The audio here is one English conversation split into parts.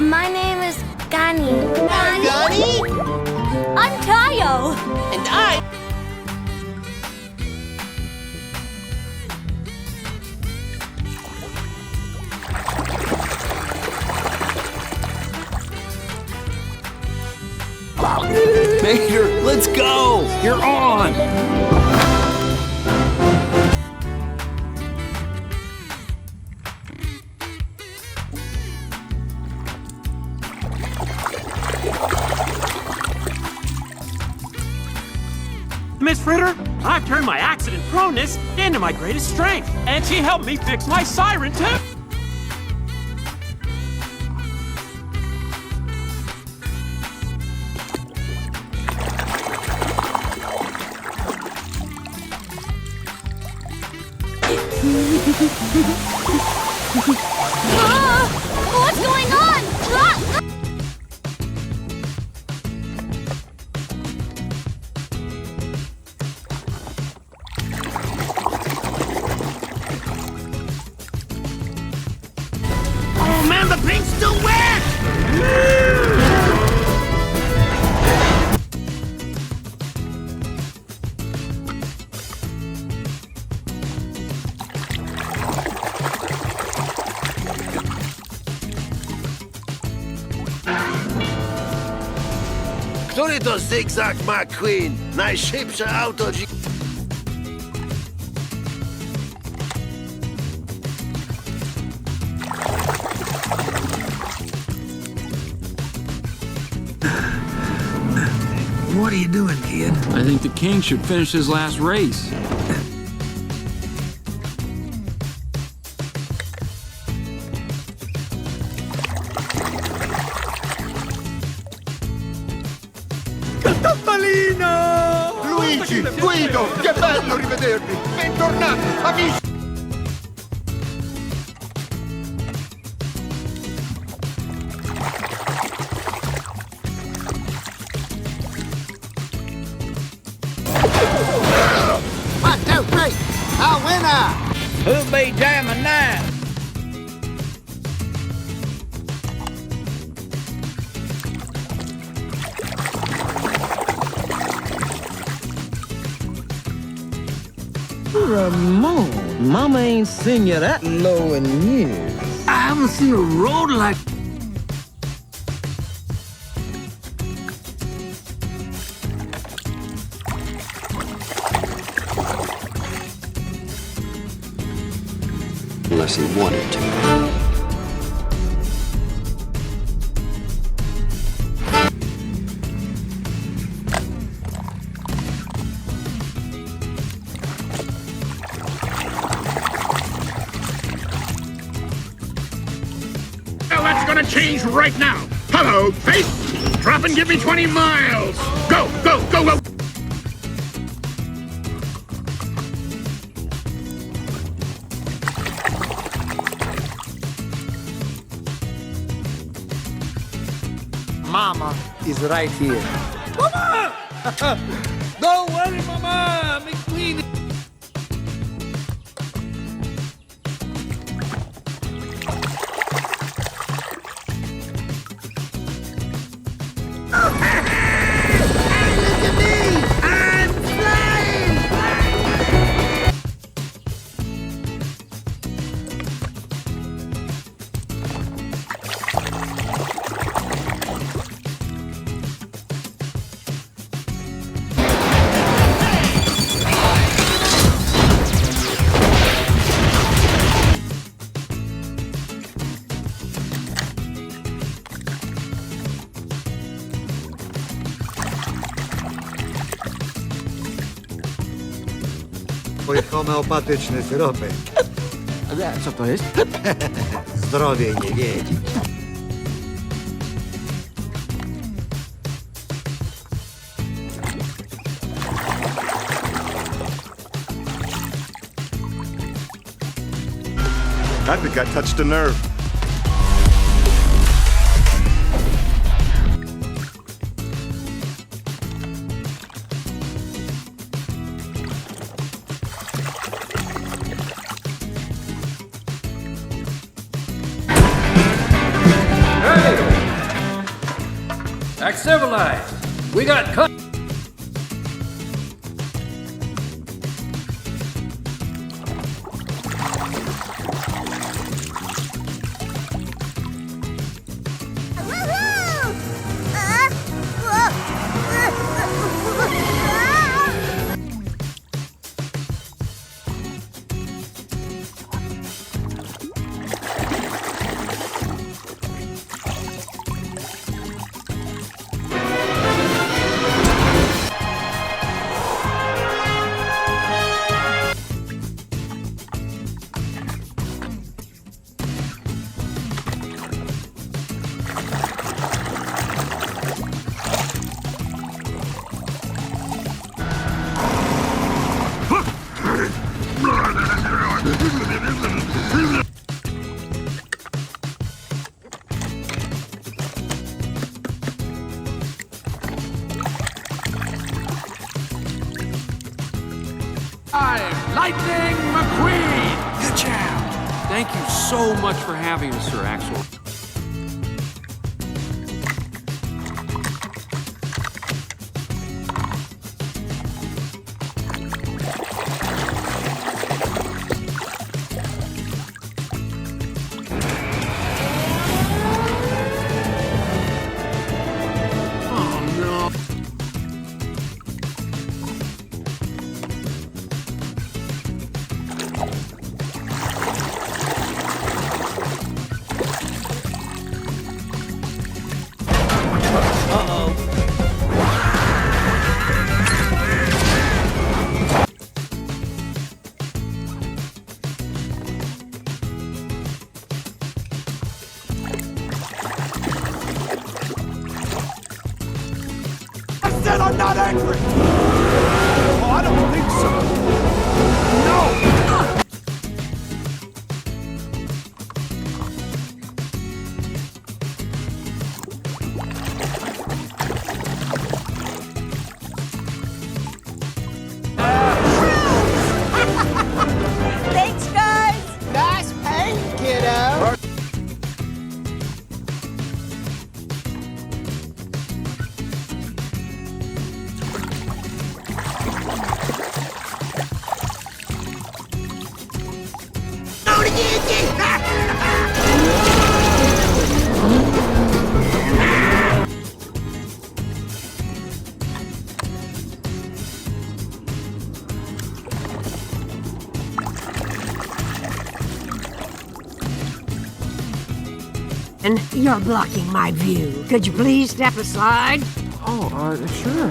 My name is Gani. Gani? I'm Tayo. And I... Mater, let's go! You're on! Miss Fritter, I've turned my accident proneness into my greatest strength, and she helped me fix my siren too. What's going on? Oh man, the paint's still wet! Który to zygzak McQueen? Najszybsze auto dzi... What are you doing, kid? I think the king should finish his last race. Luigi, Guido, che bello rivedervi! Bentornati, amici! One, two, three, a winner! Who'll be jamming now? Ramon, Mama ain't seen you that low in years. I haven't seen a road like... Unless he wanted to. Well, that's gonna change right now. Hello, face. Drop and give me 20 miles. Go, go, go, go. Mama is right here. Mama! Don't worry, Mama! McQueen! Twój homeopatyczny syropek. Co to jest? Zdrowie nie wiedzieć. I think I touched a nerve. Hey! Act civilized. We got cut. Lightning McQueen! Good job! Thank you so much for having us, Sir Axel. I'm not angry! Oh, I don't think so. No! Thanks, guys. Nice paint, kiddo. You're blocking my view. Could you please step aside? Oh, sure.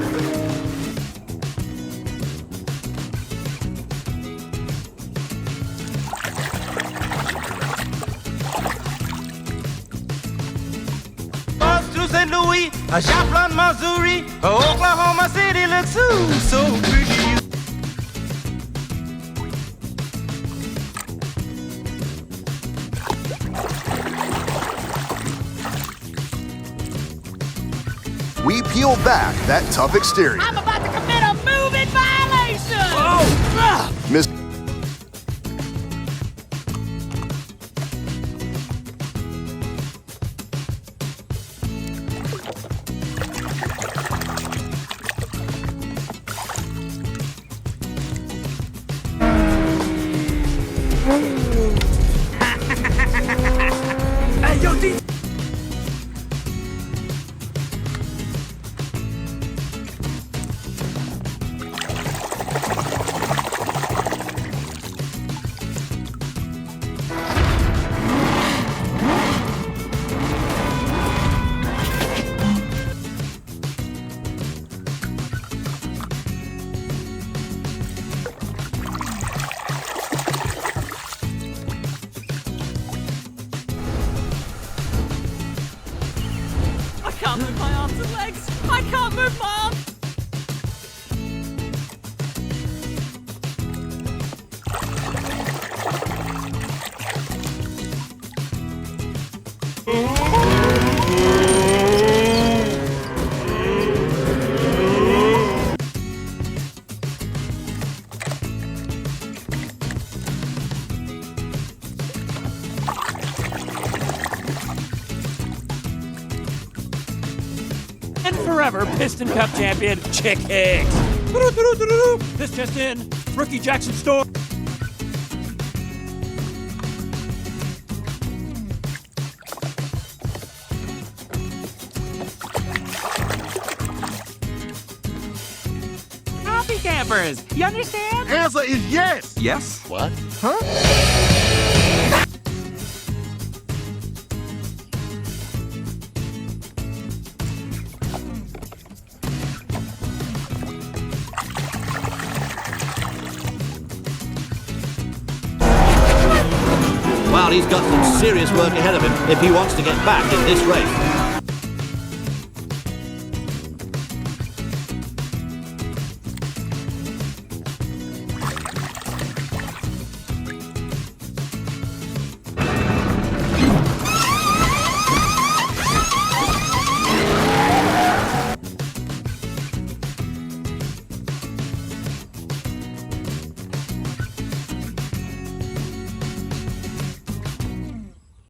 To St. Louis, Joplin, Missouri, Oklahoma City looks so pretty. We peel back that tough exterior. I'm about to commit a moving violation! Miss Hey, yo, D. I can't move my arms and legs. I can't move my arms. and forever Piston Cup champion, Chick Hicks. This just in, Rookie Jackson Store. Coffee campers, you understand? Answer is yes. Yes? What? Well, he's got some serious work ahead of him if he wants to get back in this race.